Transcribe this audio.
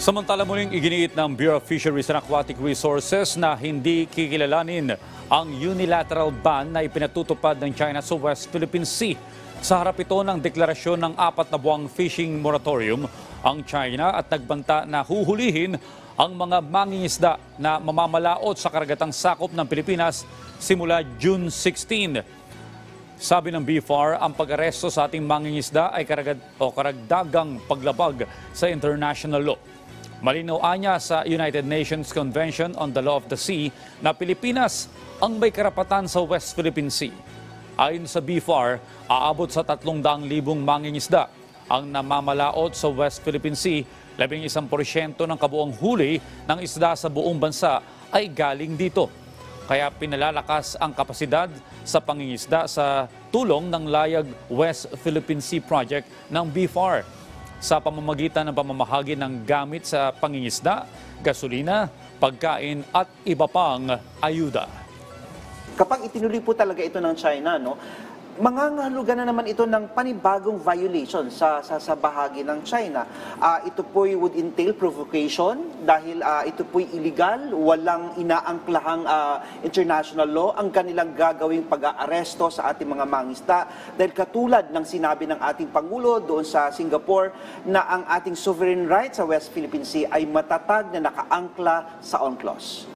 Samantala muling iginiit ng Bureau of Fisheries and Aquatic Resources na hindi kikilalanin ang unilateral ban na ipinatutupad ng China sa West Philippine Sea. Sa harap ito ng deklarasyon ng 4 na buwang fishing moratorium ang China at nagbanta na huhulihin ang mga mangingisda na mamamalaot sa karagatang sakop ng Pilipinas simula June 16. Sabi ng BFAR, ang pag-aresto sa ating mangingisda ay karagdagang paglabag sa international law. Malinaw anya sa United Nations Convention on the Law of the Sea na Pilipinas ang may karapatan sa West Philippine Sea. Ayon sa BFAR, aabot sa 300,000 mangingisda ang namamalaot sa West Philippine Sea. 11% ng kabuang huli ng isda sa buong bansa ay galing dito. Kaya pinalalakas ang kapasidad sa pangingisda sa tulong ng Layag West Philippine Sea Project ng BFAR sa pamamagitan ng pamamahagi ng gamit sa pangingisda, gasolina, pagkain at iba pang ayuda. Kapag itinuloy po talaga ito ng China, mangangahulugan na naman ito ng panibagong violation sa bahagi ng China. Ito po'y would entail provocation dahil ito po'y illegal, walang inaangklahang international law ang kanilang gagawing pag-aaresto sa ating mga mangisda. Dahil katulad ng sinabi ng ating Pangulo doon sa Singapore na ang ating sovereign rights sa West Philippine Sea ay matatag na nakaangkla sa UNCLOS.